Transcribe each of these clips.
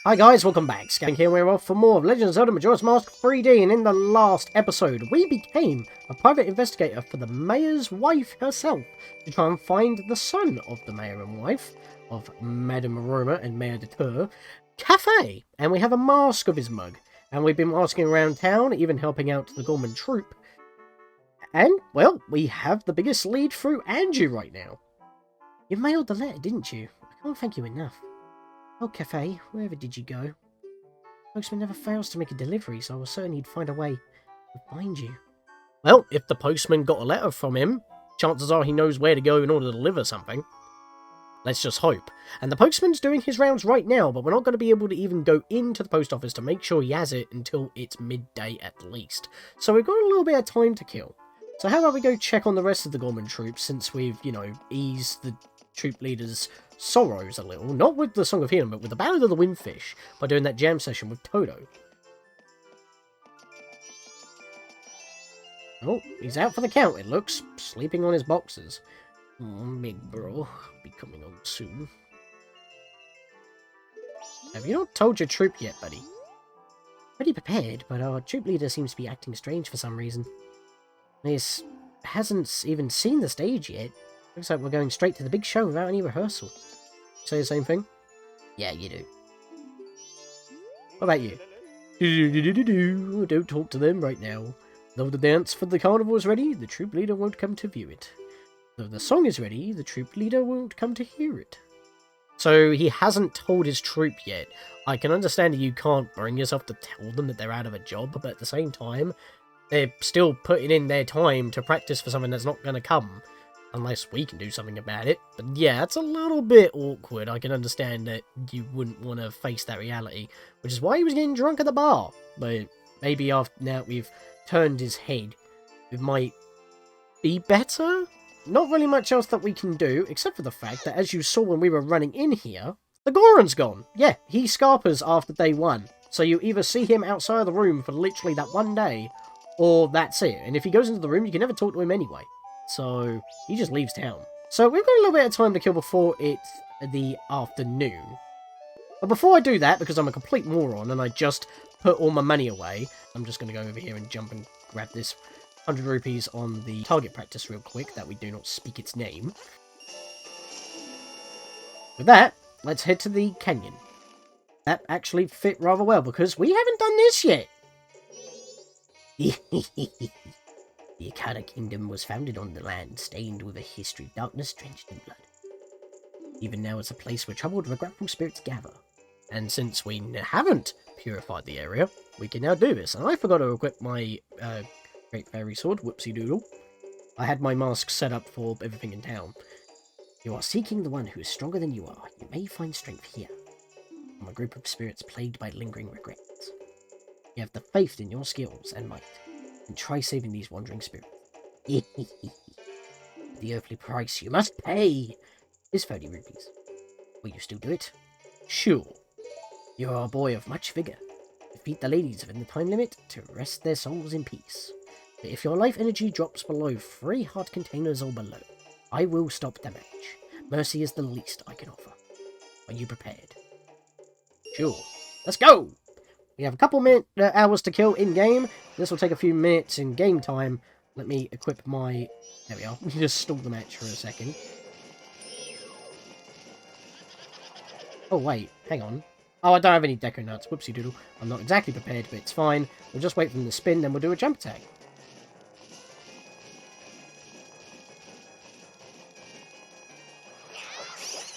Hi guys, welcome back. Scatlink here, we're off for more of Legend of Zelda Majora's Mask 3D, and in the last episode, we became a private investigator for the mayor's wife herself, to try and find the son of the mayor and wife, of Madame Roma and Mayor de Tour, Kafei, and we have a mask of his mug, and we've been asking around town, even helping out the Gorman troop, and, well, we have the biggest lead through Anju right now. You mailed the letter, didn't you? I can't thank you enough. Oh, Kafei, wherever did you go? Postman never fails to make a delivery, so I was certain he'd find a way to find you. Well, if the postman got a letter from him, chances are he knows where to go in order to deliver something. Let's just hope. And the postman's doing his rounds right now, but we're not going to be able to even go into the post office to make sure he has it until it's midday at least. So we've got a little bit of time to kill. So how about we go check on the rest of the Gorman troops, since we've, eased the troop leader's sorrows a little, not with the Song of Healing, but with the Ballad of the Windfish, by doing that jam session with Toto. Oh, he's out for the count, it looks, sleeping on his boxes. Oh, big bro, be coming on soon. Have you not told your troop yet, buddy? Pretty prepared, but our troop leader seems to be acting strange for some reason. He hasn't even seen the stage yet. Looks like we're going straight to the big show without any rehearsal. Say the same thing? Yeah, you do. What about you? Don't talk to them right now. Though the dance for the carnival is ready, the troop leader won't come to view it. Though the song is ready, the troop leader won't come to hear it. So he hasn't told his troop yet. I can understand that you can't bring yourself to tell them that they're out of a job, but at the same time, they're still putting in their time to practice for something that's not going to come. Unless we can do something about it. But yeah, it's a little bit awkward. I can understand that you wouldn't want to face that reality. Which is why he was getting drunk at the bar. But maybe after now we've turned his head, it might be better? Not really much else that we can do, except for the fact that as you saw when we were running in here, the Goron's gone. Yeah, he scarpers after day one. So you either see him outside of the room for literally that one day, or that's it. And if he goes into the room, you can never talk to him anyway. So, he just leaves town. So, we've got a little bit of time to kill before it's the afternoon. But before I do that, because I'm a complete moron and I just put all my money away, I'm just going to go over here and jump and grab this 100 rupees on the target practice real quick, that we do not speak its name. With that, let's head to the canyon. That actually fit rather well, because we haven't done this yet. The Akata Kingdom was founded on the land stained with a history of darkness drenched in blood. Even now it's a place where troubled, regretful spirits gather. And since we haven't purified the area, we can now do this. And I forgot to equip my Great Fairy Sword, whoopsie doodle. I had my mask set up for everything in town. You are seeking the one who is stronger than you are. You may find strength here. From a group of spirits plagued by lingering regrets. You have the faith in your skills and might. And try saving these wandering spirits. The earthly price you must pay is 30 rupees. Will you still do it? Sure. You are a boy of much vigor. Defeat the ladies within the time limit to rest their souls in peace. But if your life energy drops below 3 heart containers or below, I will stop the match. Mercy is the least I can offer. Are you prepared? Sure. Let's go! We have a couple hours to kill in-game. This will take a few minutes in game time. Let me equip my... There we are. We can just stall the match for a second. Oh, wait. Hang on. Oh, I don't have any deco nuts. Whoopsie doodle. I'm not exactly prepared, but it's fine. We'll just wait for them to spin, then we'll do a jump attack.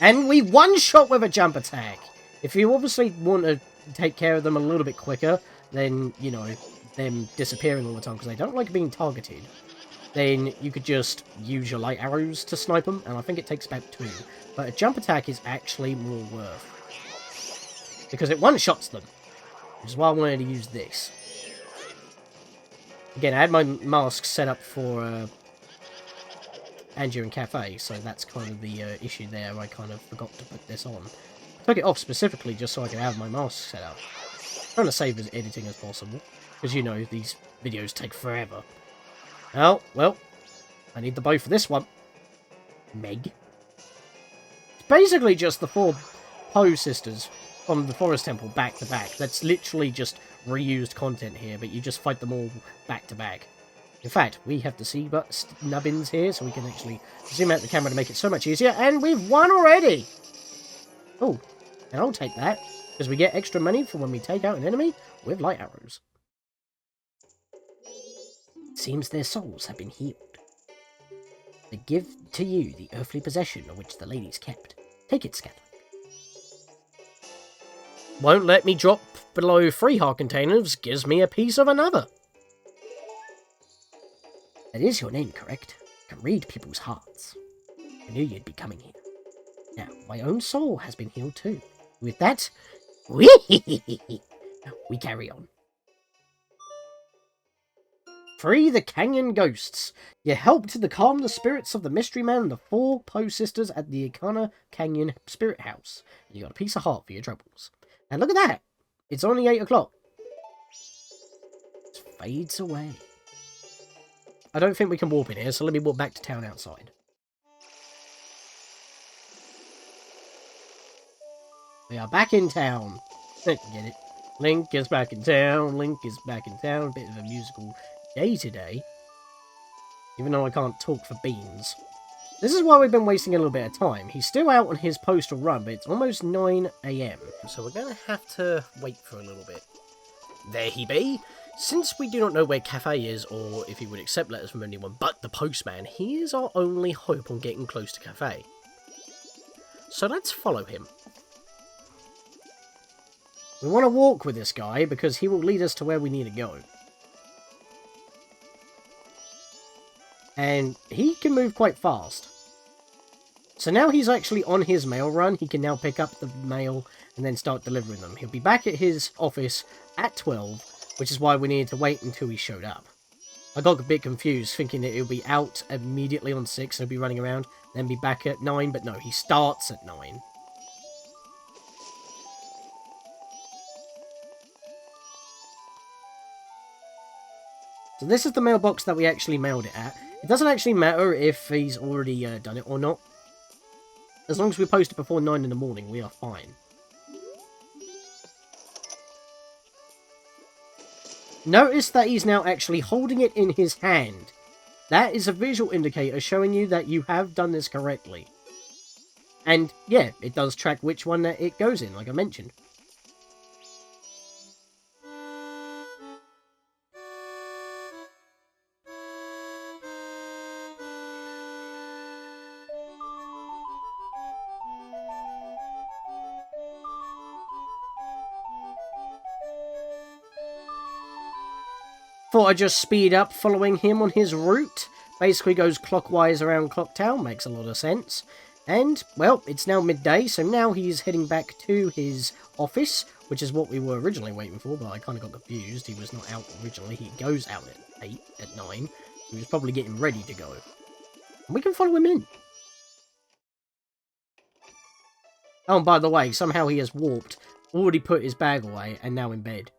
And we one-shot with a jump attack. If you obviously want to take care of them a little bit quicker than, them disappearing all the time because they don't like being targeted, then you could just use your light arrows to snipe them, and I think it takes about 2. But a jump attack is actually more worth. Because it one-shots them. Which is why I wanted to use this. Again, I had my mask set up for Anju and Kafei, so that's kind of the issue there. I kind of forgot to put this on. Took it off specifically just so I could have my mask set up. Trying to save as editing as possible. Because, these videos take forever. Oh, well. I need the bow for this one. Meg. It's basically just the 4 Poe sisters from the Forest Temple back to back. That's literally just reused content here, but you just fight them all back to back. In fact, we have the sea nubbins here, so we can actually zoom out the camera to make it so much easier, and we've won already! Oh, and I'll take that, because we get extra money for when we take out an enemy with light arrows. It seems their souls have been healed. They give to you the earthly possession of which the ladies kept. Take it, Scatlink. Won't let me drop below 3 heart containers, gives me a piece of another. That is your name, correct? I can read people's hearts. I knew you'd be coming here. Now, my own soul has been healed too. With that, we carry on. Free the canyon ghosts. You helped to calm the spirits of the mystery man and the 4 Poe sisters at the Ikana Canyon Spirit House. You got a piece of heart for your troubles. And look at that! It's only 8 o'clock. It fades away. I don't think we can warp in here, so let me walk back to town outside. We are back in town. Get it? Link is back in town. Link is back in town. Bit of a musical day today. Even though I can't talk for beans. This is why we've been wasting a little bit of time. He's still out on his postal run, but it's almost 9 AM. So we're going to have to wait for a little bit. There he be. Since we do not know where Kafei is, or if he would accept letters from anyone but the postman, he is our only hope on getting close to Kafei. So let's follow him. We want to walk with this guy, because he will lead us to where we need to go. And he can move quite fast. So now he's actually on his mail run, he can now pick up the mail and then start delivering them. He'll be back at his office at 12, which is why we needed to wait until he showed up. I got a bit confused, thinking that he'll be out immediately on 6, and he'll be running around, then be back at 9, but no, he starts at 9. So this is the mailbox that we actually mailed it at. It doesn't actually matter if he's already done it or not. As long as we post it before 9 in the morning, we are fine. Notice that he's now actually holding it in his hand. That is a visual indicator showing you that you have done this correctly. And yeah, it does track which one that it goes in, like I mentioned. Thought I'd just speed up following him on his route. Basically goes clockwise around Clocktown, makes a lot of sense. And, well, it's now midday, so now he's heading back to his office, which is what we were originally waiting for, but I kind of got confused. He was not out originally. He goes out at 8, at 9. He was probably getting ready to go. And we can follow him in. Oh, and by the way, somehow he has warped, already put his bag away, and now in bed.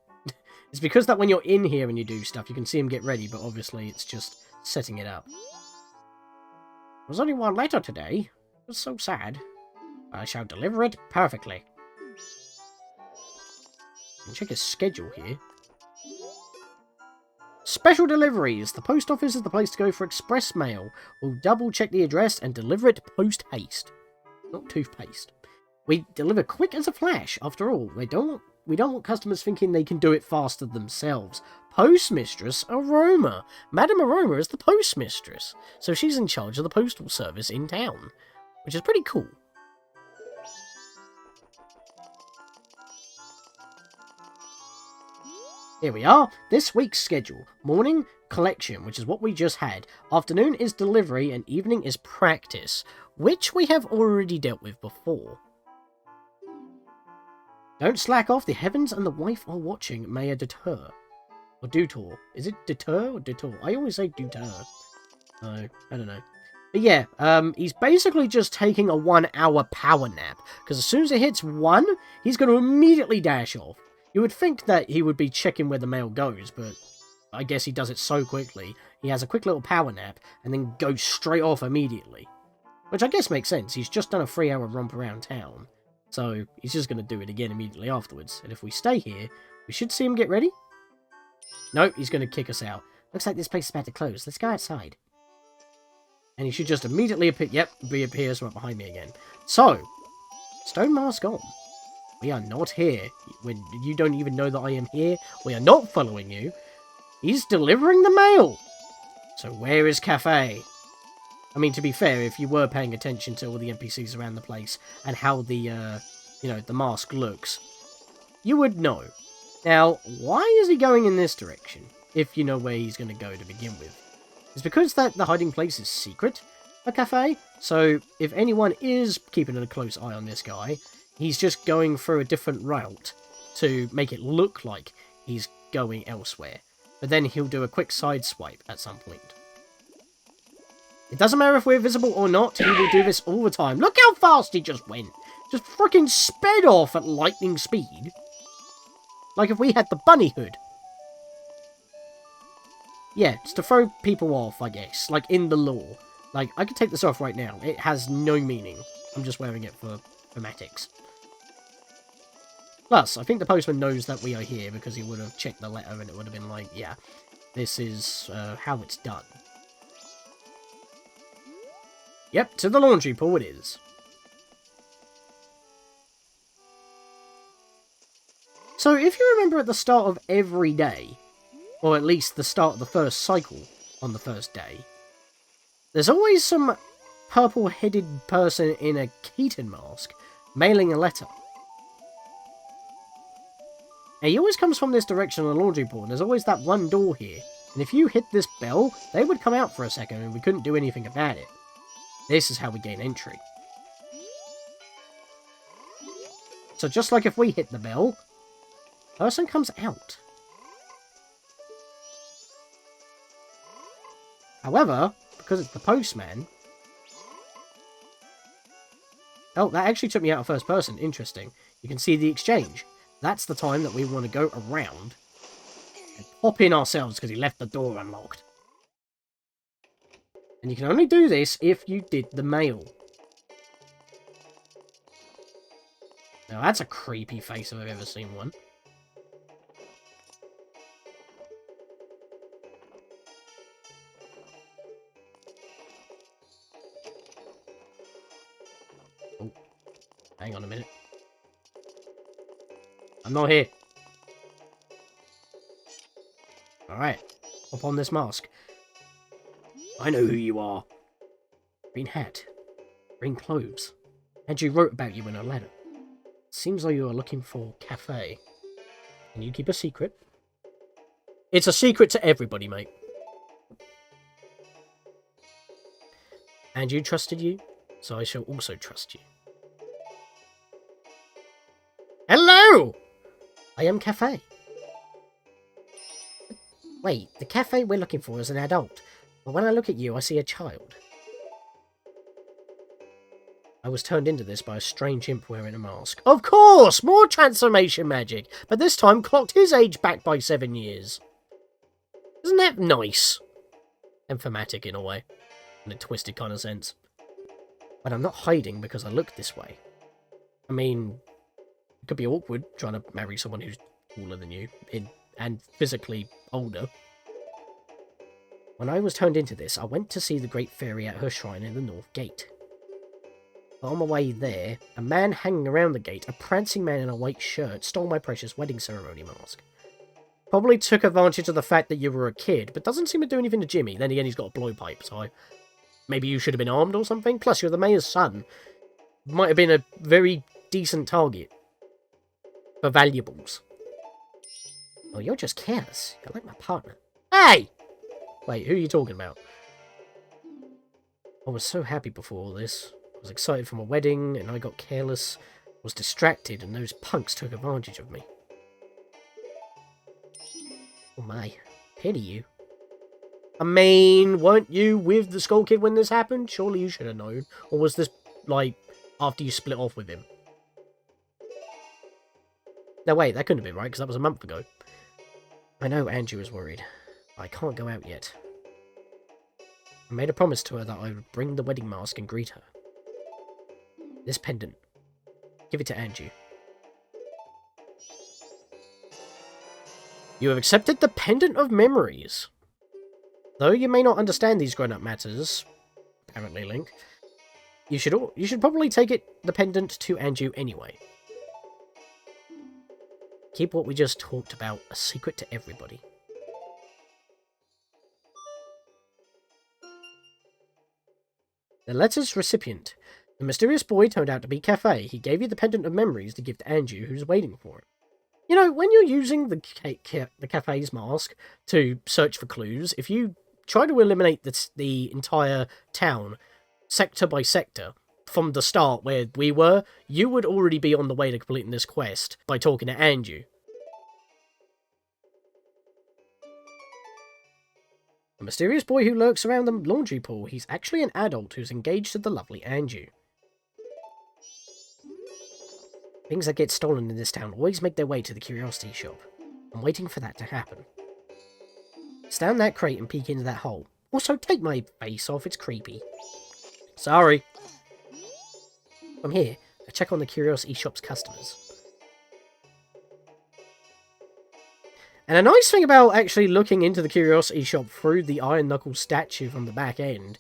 It's because that when you're in here and you do stuff, you can see him get ready, but obviously it's just setting it up. There's only one letter today. It's so sad. I shall deliver it perfectly. Can check his schedule here. Special deliveries. The post office is the place to go for express mail. We'll double check the address and deliver it post haste. Not toothpaste. We deliver quick as a flash. After all, we don't want customers thinking they can do it faster themselves. Postmistress Aroma. Madame Aroma is the postmistress, so she's in charge of the postal service in town, which is pretty cool. Here we are. This week's schedule. Morning, collection, which is what we just had. Afternoon is delivery, and evening is practice, which we have already dealt with before. Don't slack off, the heavens and the wife are watching, may a deter. Or dutor. Is it deter or detour? I always say deter. No, I don't know. But yeah, he's basically just taking a 1-hour power nap. Because as soon as it hits 1, he's going to immediately dash off. You would think that he would be checking where the mail goes, but I guess he does it so quickly. He has a quick little power nap, and then goes straight off immediately. Which I guess makes sense, he's just done a 3-hour romp around town. So he's just going to do it again immediately afterwards. And if we stay here, we should see him get ready. No, he's going to kick us out. Looks like this place is about to close. Let's go outside. And he should just immediately appear. Yep, reappears right behind me again. So, stone mask on. We are not here. When you don't even know that I am here, we are not following you. He's delivering the mail. So where is Kafei? I mean, to be fair, if you were paying attention to all the NPCs around the place and how the, the mask looks, you would know. Now, why is he going in this direction, if you know where he's going to go to begin with? It's because that the hiding place is secret for Kafei, so if anyone is keeping a close eye on this guy, he's just going through a different route to make it look like he's going elsewhere. But then he'll do a quick side swipe at some point. It doesn't matter if we're visible or not, he will do this all the time. Look how fast he just went! Just freaking sped off at lightning speed. Like if we had the bunny hood. Yeah, it's to throw people off, I guess. Like, in the lore. Like, I could take this off right now. It has no meaning. I'm just wearing it for thematics. Plus, I think the postman knows that we are here because he would have checked the letter and it would have been like, yeah, this is how it's done. Yep, to the laundry pool it is. So, if you remember at the start of every day, or at least the start of the first cycle on the first day, there's always some purple-headed person in a Keaton mask mailing a letter. And he always comes from this direction on the laundry pool, and there's always that one door here. And if you hit this bell, they would come out for a second and we couldn't do anything about it. This is how we gain entry. So just like if we hit the bell, person comes out. However, because it's the postman... Oh, that actually took me out of first person. Interesting. You can see the exchange. That's the time that we want to go around and pop in ourselves because he left the door unlocked. And you can only do this if you did the mail. Now that's a creepy face if I've ever seen one. Oh, hang on a minute. I'm not here. Alright, hop on this mask. I know who you are. Green hat. Green clothes. Anju wrote about you in a letter. Seems like you are looking for Kafei. Can you keep a secret? It's a secret to everybody, mate. Anju trusted you, so I shall also trust you. Hello! I am Kafei. Wait, the Kafei we're looking for is an adult. But when I look at you, I see a child. I was turned into this by a strange imp wearing a mask. Of course! More transformation magic! But this time clocked his age back by 7 years. Isn't that nice? And thematic in a way. In a twisted kind of sense. But I'm not hiding because I look this way. I mean, it could be awkward trying to marry someone who's taller than you and physically older. When I was turned into this, I went to see the Great Fairy at her shrine in the North Gate. But on my way there, a man hanging around the gate, a prancing man in a white shirt, stole my precious wedding ceremony mask. Probably took advantage of the fact that you were a kid, but doesn't seem to do anything to Jimmy. Then again, he's got a blowpipe, so maybe you should have been armed or something? Plus, you're the mayor's son. Might have been a very decent target for valuables. Oh, you're just careless. You're like my partner. Hey! Wait, who are you talking about? I was so happy before all this. I was excited for my wedding, and I got careless. I was distracted, and those punks took advantage of me. Oh my, pity you. I mean, weren't you with the Skull Kid when this happened? Surely you should have known. Or was this, like, after you split off with him? No, wait, that couldn't have been right, because that was a month ago. I know Anju is worried. I can't go out yet. I made a promise to her that I would bring the wedding mask and greet her. This pendant. Give it to Anju. You have accepted the Pendant of Memories. Though you may not understand these grown-up matters, apparently, Link, you should probably take the pendant to Anju anyway. Keep what we just talked about a secret to everybody. The letter's recipient. The mysterious boy turned out to be Kafei. He gave you the Pendant of Memories to give to Anju, who's waiting for it. You know, when you're using the Kafei's mask to search for clues, if you try to eliminate the entire town, sector by sector, from the start where we were, you would already be on the way to completing this quest by talking to Anju. A mysterious boy who lurks around the laundry pool. He's actually an adult who's engaged to the lovely Anju. Things that get stolen in this town always make their way to the curiosity shop. I'm waiting for that to happen. Stand that crate and peek into that hole. Also, take my face off, it's creepy. Sorry. From here, I check on the curiosity shop's customers. And a nice thing about actually looking into the curiosity shop through the Iron Knuckles statue from the back end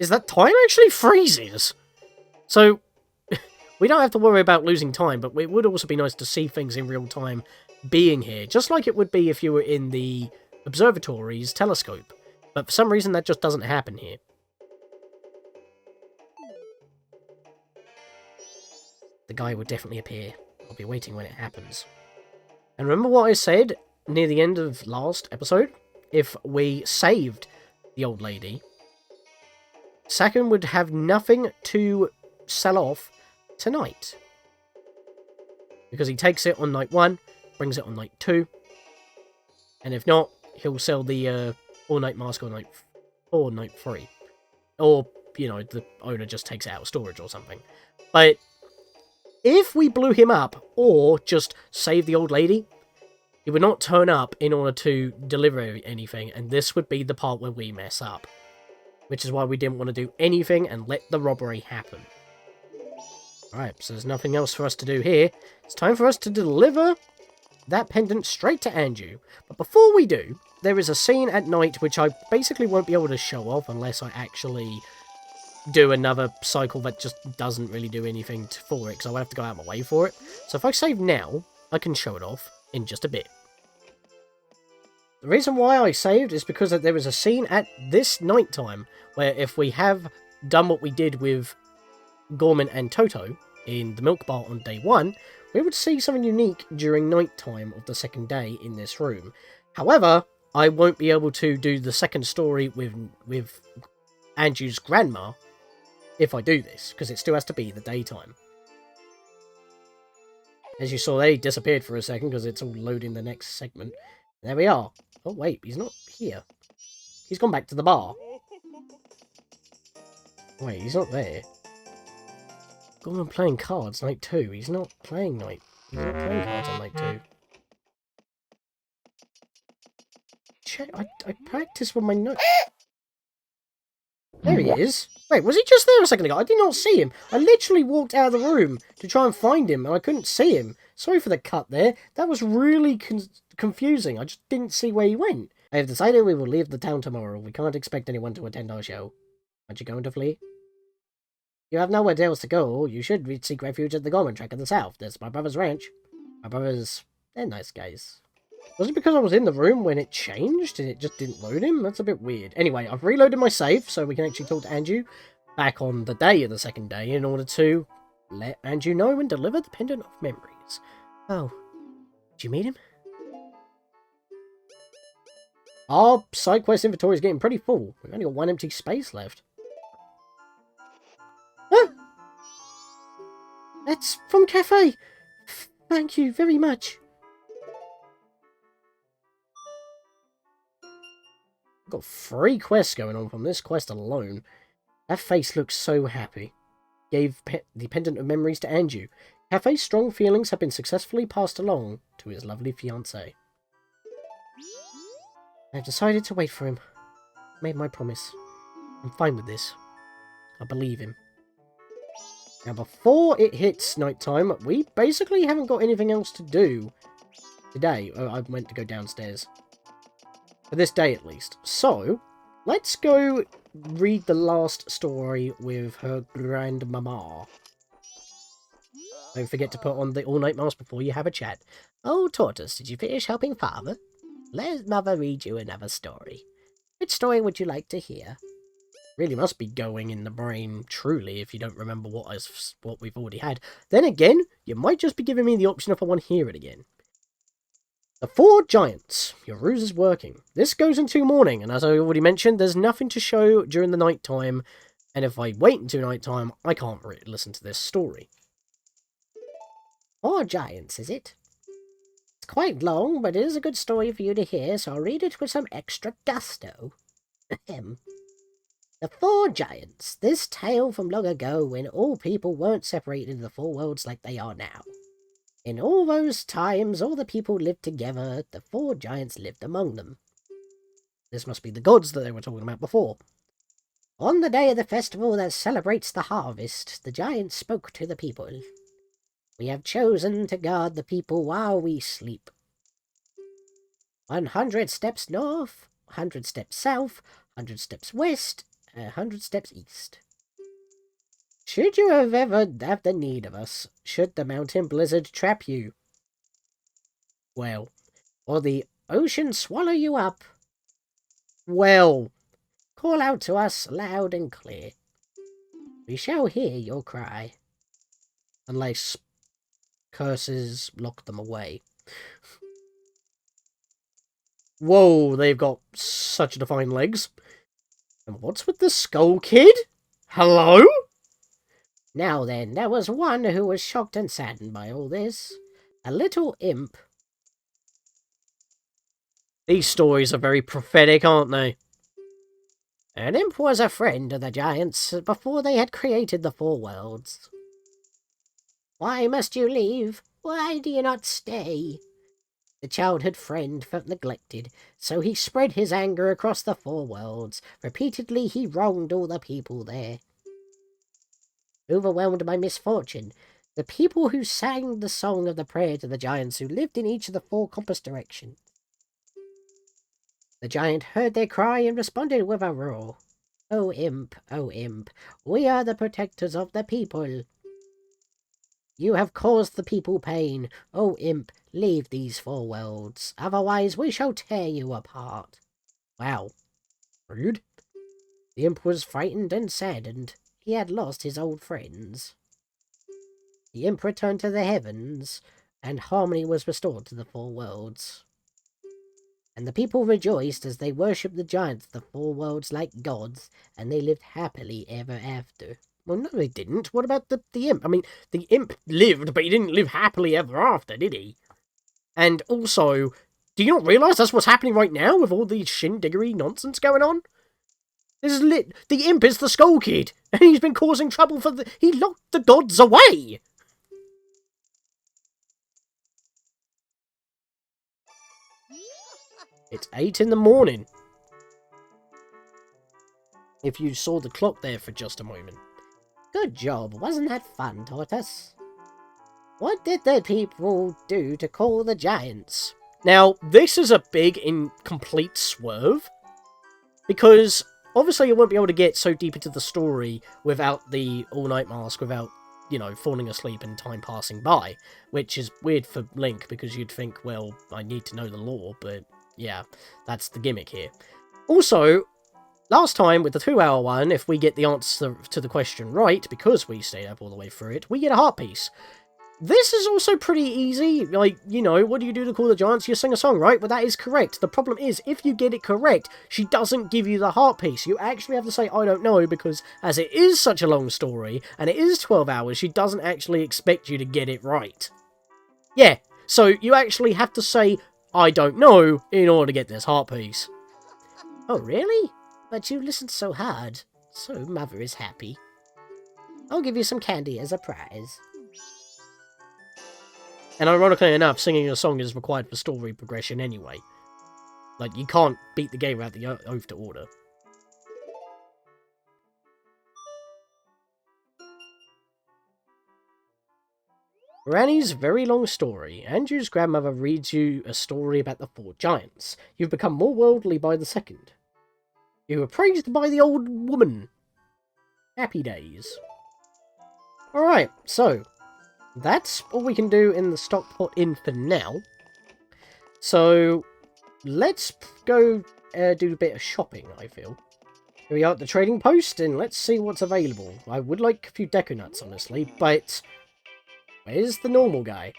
is that time actually freezes. So, we don't have to worry about losing time, but it would also be nice to see things in real time being here, just like it would be if you were in the observatory's telescope. But for some reason, that just doesn't happen here. The guy will definitely appear. I'll be waiting when it happens. And remember what I said near the end of last episode? If we saved the old lady, Sakin would have nothing to sell off tonight. Because he takes it on night 1, brings it on night 2, and if not, he'll sell the all-night mask on night 4, night 3. Or, you know, the owner just takes it out of storage or something. But if we blew him up, or just save the old lady, he would not turn up in order to deliver anything, and this would be the part where we mess up. Which is why we didn't want to do anything and let the robbery happen. Alright, so there's nothing else for us to do here. It's time for us to deliver that pendant straight to Anju. But before we do, there is a scene at night which I basically won't be able to show off unless I actually do another cycle that just doesn't really do anything for it, because I will have to go out of my way for it. So if I save now, I can show it off in just a bit. The reason why I saved is because there is a scene at this night time where if we have done what we did with Gorman and Toto in the milk bar on day 1, we would see something unique during night time of the second day in this room. However, I won't be able to do the second story with Anju's grandma if I do this, because it still has to be the daytime. As you saw, they disappeared for a second because it's all loading the next segment. There we are. Oh wait, he's not here. He's gone back to the bar. Wait, he's not there. Gone on playing cards, night 2. He's not playing He's not playing cards on night 2. Check. I practiced with my notes. There he is. Wait, was he just there a second ago? I did not see him. I literally walked out of the room to try and find him, and I couldn't see him. Sorry for the cut there. That was really confusing. I just didn't see where he went. I have decided we will leave the town tomorrow. We can't expect anyone to attend our show. Aren't you going to flee? You have nowhere else to go. You should seek refuge at the Gorman Track in the south. That's my brother's ranch. My brothers, they're nice guys. Was it because I was in the room when it changed and it just didn't load him? That's a bit weird. Anyway, I've reloaded my save so we can actually talk to Anju back on the day of the second day in order to let Anju know and deliver the Pendant of Memories. Oh, did you meet him? Our side quest inventory is getting pretty full. We've only got 1 empty space left. Ah! That's from Kafei! Thank you very much. Got 3 quests going on from this quest alone. That face looks so happy. Gave the Pendant of Memories to Anju. Kafei's strong feelings have been successfully passed along to his lovely fiancée. I've decided to wait for him. Made my promise. I'm fine with this. I believe him. Now, before it hits nighttime, we basically haven't got anything else to do today. Oh, I meant to go downstairs. For this day, at least. So, let's go read the last story with her grandmama. Don't forget to put on the all-night mask before you have a chat. Oh, Tortoise, did you finish helping Father? Let Mother read you another story. Which story would you like to hear? Really must be going in the brain, truly, if you don't remember what we've already had. Then again, you might just be giving me the option if I want to hear it again. The Four Giants. Your ruse is working. This goes into morning, and as I already mentioned, there's nothing to show during the night time, and if I wait until night time, I can't really listen to this story. Four Giants, is it? It's quite long, but it is a good story for you to hear, so I'll read it with some extra gusto. Ahem. The Four Giants. This tale from long ago when all people weren't separated into the four worlds like they are now. In all those times, all the people lived together. The four giants lived among them. This must be the gods that they were talking about before. On the day of the festival that celebrates the harvest, the giants spoke to the people. We have chosen to guard the people while we sleep. 100 steps north, 100 steps south, 100 steps west, 100 steps east. Should you have ever have the need of us, should the mountain blizzard trap you, well, or the ocean swallow you up, well, call out to us loud and clear. We shall hear your cry. Unless curses lock them away. Whoa, they've got such defined legs. And what's with the skull kid? Hello? Now then, there was one who was shocked and saddened by all this. A little imp. These stories are very prophetic, aren't they? An imp was a friend of the giants before they had created the four worlds. Why must you leave? Why do you not stay? The childhood friend felt neglected, so he spread his anger across the four worlds. Repeatedly he wronged all the people there. Overwhelmed by misfortune, the people who sang the song of the prayer to the giants who lived in each of the four compass directions. The giant heard their cry and responded with a roar. O imp, we are the protectors of the people. You have caused the people pain. O imp, leave these four worlds, otherwise we shall tear you apart. Wow. Rude. The imp was frightened and saddened. He had lost his old friends. The imp returned to the heavens, and harmony was restored to the four worlds. And the people rejoiced as they worshipped the giants of the four worlds like gods, and they lived happily ever after. Well, no, they didn't. What about the imp? I mean, the imp lived, but he didn't live happily ever after, did he? And also, do you not realise that's what's happening right now with all these shindiggery nonsense going on? This is the imp is the Skull Kid, and he's been causing trouble for he locked the gods away! It's 8 in the morning. If you saw the clock there for just a moment. Good job, wasn't that fun, Tortoise? What did the people do to call the giants? Now, this is a big, incomplete swerve, because obviously you won't be able to get so deep into the story without the all-night mask, without, you know, falling asleep and time passing by, which is weird for Link, because you'd think, well, I need to know the lore, but yeah, that's the gimmick here. Also, last time, with the 2-hour one, if we get the answer to the question right, because we stayed up all the way through it, we get a heart piece. This is also pretty easy. Like, you know, what do you do to call the giants? You sing a song, right? Well, that is correct. The problem is, if you get it correct, she doesn't give you the heart piece. You actually have to say, I don't know, because as it is such a long story, and it is 12 hours, she doesn't actually expect you to get it right. Yeah, so you actually have to say, I don't know, in order to get this heart piece. Oh, really? But you listened so hard, so Mother is happy. I'll give you some candy as a prize. And ironically enough, singing a song is required for story progression anyway. Like, you can't beat the game without the oath to order. Granny's very long story. Anju's grandmother reads you a story about the 4 giants. You've become more worldly by the second. You were praised by the old woman. Happy days. Alright, so that's all we can do in the stockpot inn for now. So let's go do a bit of shopping, I feel. Here we are at the trading post, and let's see what's available. I would like a few deco nuts, honestly, but where's the normal guy?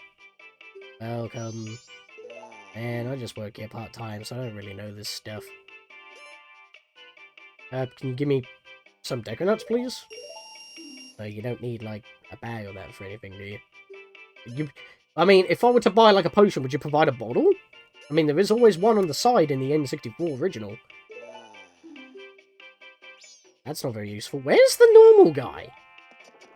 Welcome. Man, I just work here part-time, so I don't really know this stuff. Can you give me some deco nuts, please? No, you don't need, like, a bag or that for anything, do you? I mean, if I were to buy, like, a potion, would you provide a bottle? I mean, there is always one on the side in the N64 original. That's not very useful. Where's the normal guy?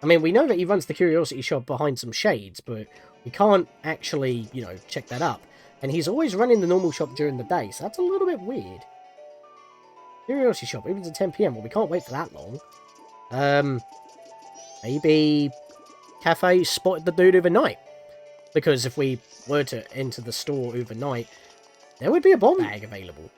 I mean, we know that he runs the curiosity shop behind some shades, but we can't actually, you know, check that up. And he's always running the normal shop during the day, so that's a little bit weird. Curiosity shop, even to 10 PM. Well, we can't wait for that long. Maybe Kafei spotted the dude overnight. Because if we were to enter the store overnight, there would be a bomb bag available.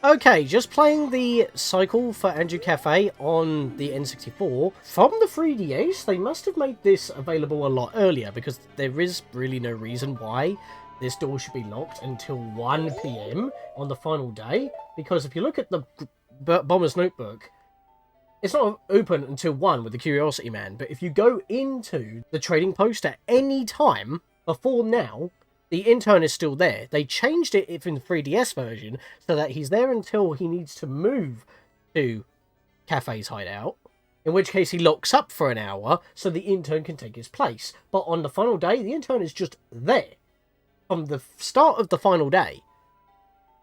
Okay, just playing the cycle for Anju Kafei on the N64. From the 3DS, they must have made this available a lot earlier, because there is really no reason why this door should be locked until 1 PM on the final day. Because if you look at the Bomber's Notebook, it's not open until 1 with the Curiosity Man, but if you go into the trading post at any time before now, the intern is still there. They changed it in the 3DS version so that he's there until he needs to move to Kafei's hideout, in which case he locks up for an hour so the intern can take his place. But on the final day, the intern is just there from the start of the final day.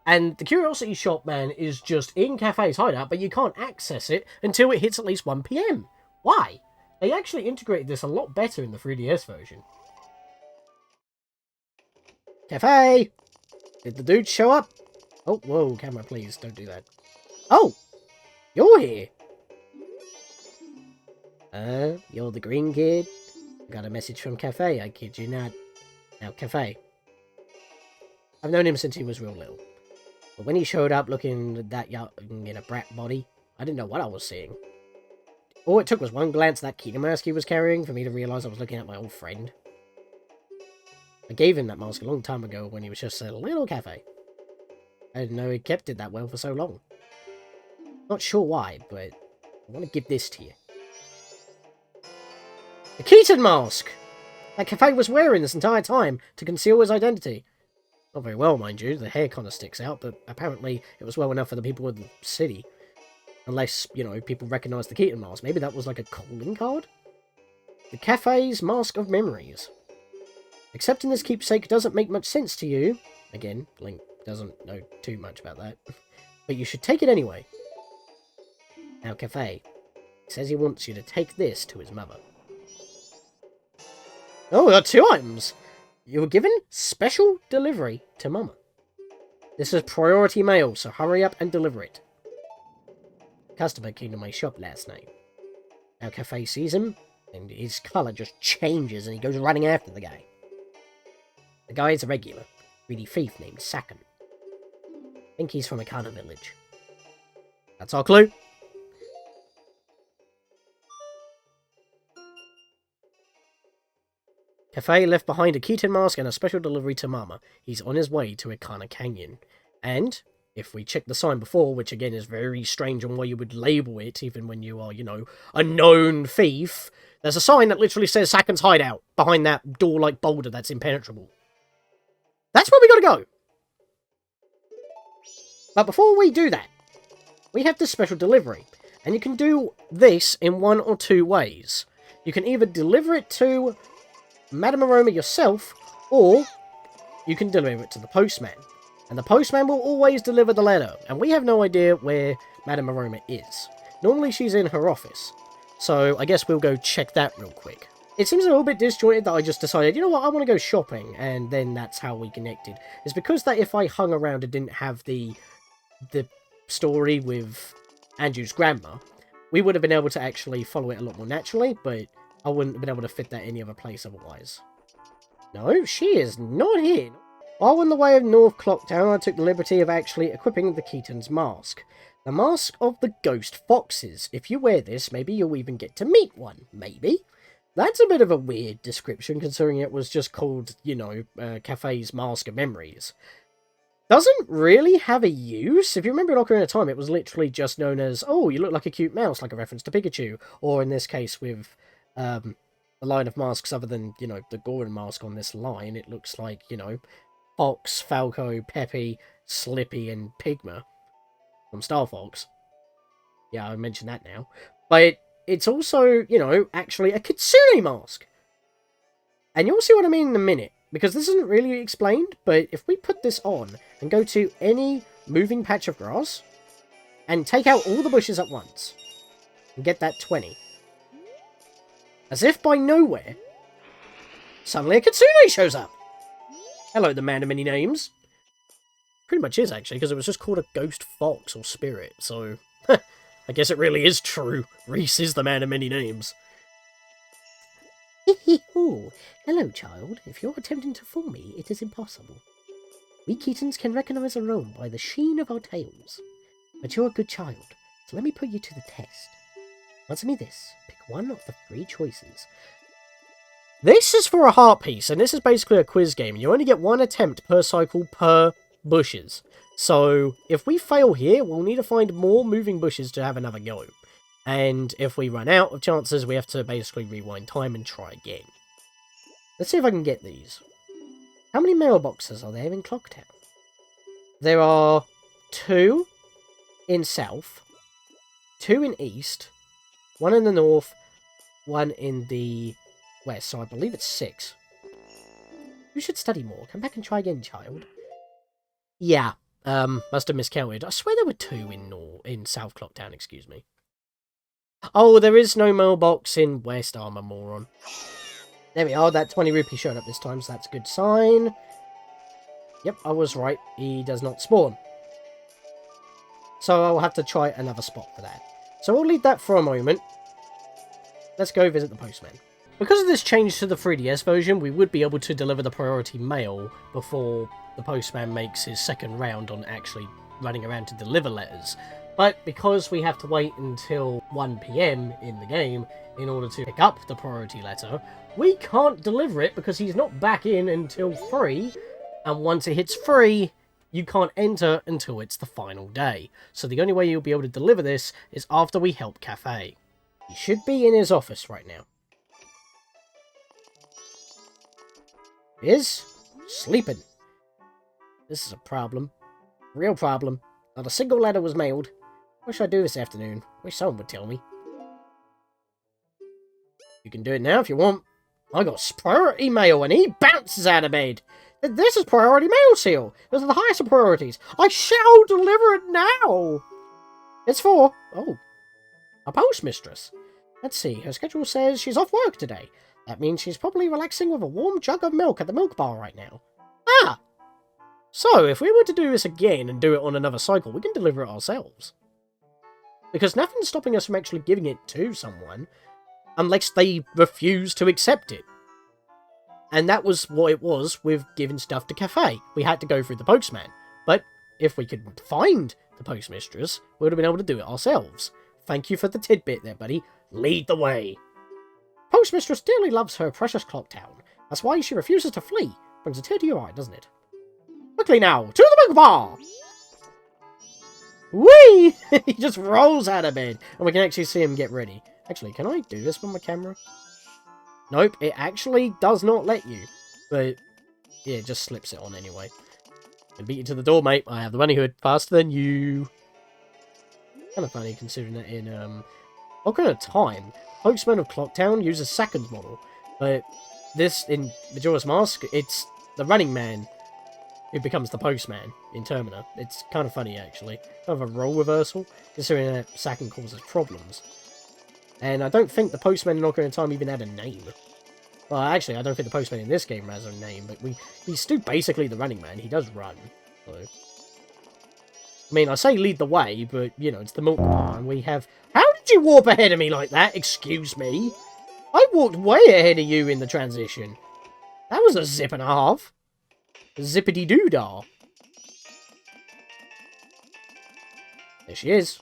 And the Curiosity Shop Man is just in Kafei's hideout, but you can't access it until it hits at least 1 PM. Why? They actually integrated this a lot better in the 3DS version. Kafei! Did the dude show up? Oh, whoa, camera, please, don't do that. Oh! You're here! You're the green kid? I got a message from Kafei, I kid you not. Now, Kafei. I've known him since he was real little. But when he showed up looking that young in a brat body, I didn't know what I was seeing. All it took was one glance at that Keaton mask he was carrying for me to realise I was looking at my old friend. I gave him that mask a long time ago when he was just a little Kafei. I didn't know he kept it that well for so long. Not sure why, but I want to give this to you. The Keaton mask! That Kafei was wearing this entire time to conceal his identity. Not very well, mind you, the hair kind of sticks out, but apparently it was well enough for the people in the city. Unless, you know, people recognise the Keaton mask. Maybe that was like a calling card? The Kafei's Mask of Memories. Accepting this keepsake doesn't make much sense to you. Again, Link doesn't know too much about that. But you should take it anyway. Now, Kafei says he wants you to take this to his mother. Oh, we got 2 items! You were given special delivery to Mama. This is priority mail, so hurry up and deliver it. Customer came to my shop last night. Now Kafei sees him, and his colour just changes and he goes running after the guy. The guy is a regular, greedy thief named Sakan. I think he's from a Kana village. That's our clue. Kafei left behind a Keaton mask and a special delivery to Mama. He's on his way to Ikana Canyon. And, if we checked the sign before, which again is very strange on why you would label it, even when you are, you know, a known thief, there's a sign that literally says Sakan's hideout behind that door-like boulder that's impenetrable. That's where we gotta go! But before we do that, we have this special delivery. And you can do this in 1 or 2 ways. You can either deliver it to Madame Aroma yourself, or you can deliver it to the postman. And the postman will always deliver the letter, and we have no idea where Madame Aroma is. Normally she's in her office, so I guess we'll go check that real quick. It seems a little bit disjointed that I just decided, you know what, I want to go shopping, and then that's how we connected. It's because that if I hung around and didn't have the story with Anju's grandma, we would have been able to actually follow it a lot more naturally, but I wouldn't have been able to fit that any other place otherwise. No, she is not here. While on the way of North Clocktown, I took the liberty of actually equipping the Keaton's mask. The mask of the ghost foxes. If you wear this, maybe you'll even get to meet one. Maybe. That's a bit of a weird description, considering it was just called, you know, Kafei's Mask of Memories. Doesn't really have a use. If you remember in Ocarina of Time, it was literally just known as, oh, you look like a cute mouse, like a reference to Pikachu. Or in this case, with the line of masks other than, you know, the Goron mask on this line, it looks like, you know, Fox, Falco, Peppy, Slippy, and Pigma from Star Fox. Yeah, I mentioned that now. But it's also, you know, actually a Kitsune mask. And you'll see what I mean in a minute, because this isn't really explained, but if we put this on and go to any moving patch of grass and take out all the bushes at once and get that 20, as if by nowhere, suddenly a Kitsune shows up. Hello, the man of many names. Pretty much is, actually, because it was just called a ghost fox or spirit, so I guess it really is true. Reese is the man of many names. Oh, hello, child. If you're attempting to fool me, it is impossible. We Keatons can recognize our own by the sheen of our tails. But you're a good child, so let me put you to the test. Answer me this. Pick one of the 3 choices. This is for a heart piece, and this is basically a quiz game. You only get 1 attempt per cycle per bushes. So, if we fail here, we'll need to find more moving bushes to have another go. And if we run out of chances, we have to basically rewind time and try again. Let's see if I can get these. How many mailboxes are there in Clocktown? There are 2 in South, 2 in East, 1 in the North, 1 in the West, so I believe it's 6. You should study more. Come back and try again, child. Yeah, must have miscounted. I swear there were 2 in South Clocktown, excuse me. Oh, there is no mailbox in West Armor, moron. There we are, that 20 rupee showed up this time, so that's a good sign. Yep, I was right. He does not spawn. So I'll have to try another spot for that. So we'll leave that for a moment. Let's go visit the postman. Because of this change to the 3DS version, we would be able to deliver the priority mail before the postman makes his second round on actually running around to deliver letters. But because we have to wait until 1 PM in the game in order to pick up the priority letter, we can't deliver it because he's not back in until 3, and once it hits 3, you can't enter until it's the final day. So the only way you'll be able to deliver this is after we help Kafei. He should be in his office right now. He is sleeping. This is a problem. Real problem. Not a single letter was mailed. What should I do this afternoon? Wish someone would tell me. You can do it now if you want. I got priority mail and he bounces out of bed. This is priority mail seal. This is the highest of priorities. I shall deliver it now. It's for, oh, a postmistress. Let's see, her schedule says she's off work today. That means she's probably relaxing with a warm jug of milk at the milk bar right now. Ah! So, if we were to do this again and do it on another cycle, we can deliver it ourselves. Because nothing's stopping us from actually giving it to someone, unless they refuse to accept it. And that was what it was with giving stuff to Kafei. We had to go through the postman. But if we could find the postmistress, we would have been able to do it ourselves. Thank you for the tidbit there, buddy. Lead the way. Postmistress dearly loves her precious Clocktown. That's why she refuses to flee. Brings a tear to your eye, doesn't it? Quickly now, to the milk bar! Whee! He just rolls out of bed, and we can actually see him get ready. Actually, can I do this with my camera? Nope, it actually does not let you. But, yeah, it just slips it on anyway. And beat you to the door, mate. I have the bunny hood faster than you. Kind of funny considering that in Ocarina of Time, Postman of Clocktown uses Sakon's model. But this, in Majora's Mask, it's the running man who becomes the postman in Termina. It's kind of funny, actually. Kind of a role reversal, considering that Sakon causes problems. And I don't think the postman in Ocarina of Time even had a name. Well, actually, I don't think the postman in this game has a name, but he's still basically the running man. He does run. So. I mean, I say lead the way, but, you know, it's the milk bar, and we have... How did you warp ahead of me like that? Excuse me. I walked way ahead of you in the transition. That was a zip and a half. Zippity-doo-dah. There she is.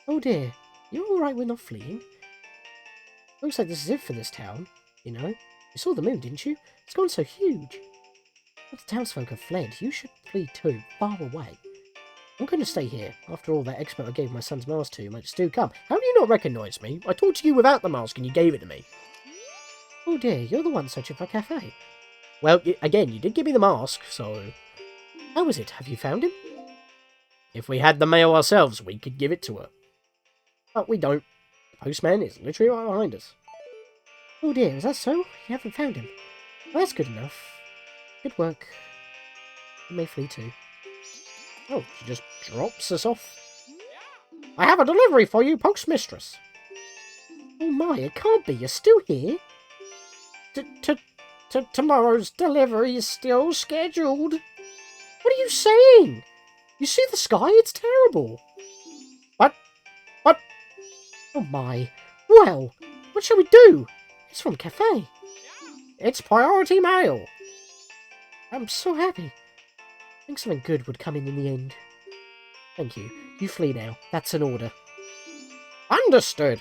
Oh dear. You're alright with not fleeing? Looks like this is it for this town, you know. You saw the moon, didn't you? It's gone so huge. If the townsfolk have fled, you should flee too, far away. I'm going to stay here. After all, that expert I gave my son's mask to might still come. How do you not recognise me? I talked to you without the mask and you gave it to me. Oh dear, you're the one searching for Kafei. Well, again, you did give me the mask, so... How is it? Have you found him? If we had the mail ourselves, we could give it to her. But we don't. The postman is literally right behind us. Oh dear, is that so? You haven't found him. Well, that's good enough. Good work. You may flee too. Oh, she just drops us off. I have a delivery for you, postmistress. Oh my, it can't be. You're still here? Tomorrow's delivery is still scheduled. What are you saying? You see the sky? It's terrible. What? Oh my. Well, what shall we do? It's from Kafei. It's priority mail. I'm so happy. I think something good would come in the end. Thank you. You flee now. That's an order. Understood.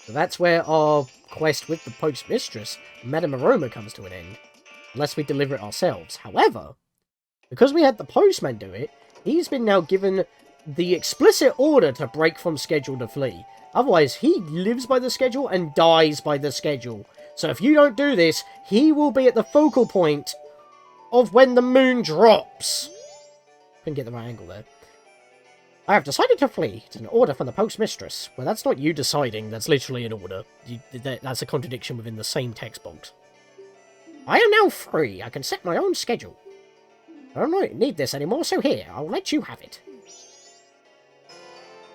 So that's where our quest with the postmistress, Madame Aroma, comes to an end. Unless we deliver it ourselves. However, because we had the postman do it, he's been now given the explicit order to break from schedule to flee. Otherwise, he lives by the schedule and dies by the schedule. So if you don't do this, he will be at the focal point of when the moon drops. Couldn't get the right angle there. I have decided to flee. It's an order from the postmistress. Well, that's not you deciding. That's literally an order. That's a contradiction within the same text box. I am now free. I can set my own schedule. I don't need this anymore, so here, I'll let you have it.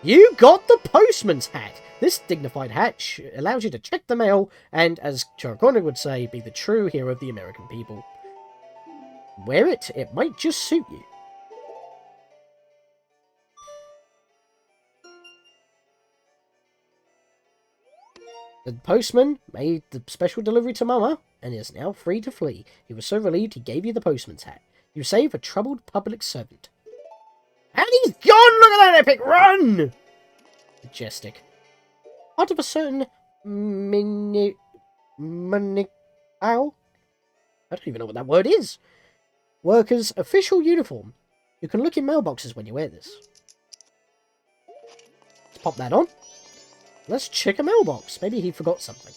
You got the postman's hat! This dignified hat allows you to check the mail and, as Characona would say, be the true hero of the American people. Wear it, it might just suit you. The postman made the special delivery to Mama, and is now free to flee. He was so relieved he gave you the postman's hat. You save a troubled public servant. And he's gone! Look at that epic run! Majestic. Part of a certain I don't even know what that word is. Worker's official uniform. You can look in mailboxes when you wear this. Let's pop that on. Let's check a mailbox. Maybe he forgot something.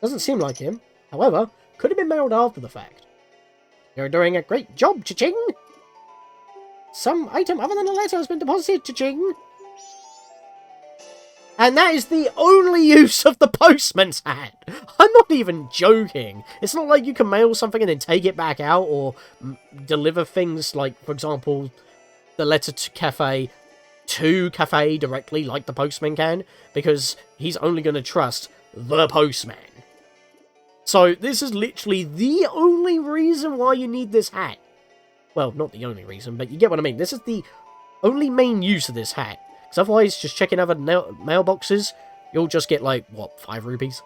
Doesn't seem like him. However, could have been mailed after the fact. You're doing a great job, cha-ching! Some item other than a letter has been deposited, cha-ching! And that is the only use of the postman's hat! I'm not even joking! It's not like you can mail something and then take it back out, or deliver things like, for example, the letter to Kafei directly, like the postman can, because he's only going to trust the postman. So, this is literally the only reason why you need this hat. Well, not the only reason, but you get what I mean. This is the only main use of this hat. Because otherwise, just checking other mailboxes, you'll just get, like, what, 5 rupees?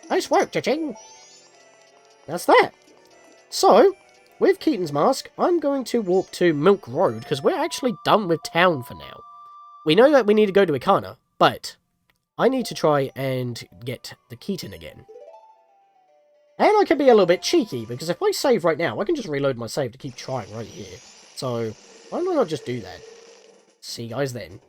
Nice work, cha-ching! That's that. So, with Keaton's mask, I'm going to walk to Milk Road, because we're actually done with town for now. We know that we need to go to Ikana, but I need to try and get the Keaton again. And I can be a little bit cheeky, because if I save right now, I can just reload my save to keep trying right here. So, why don't I not just do that? See you guys then.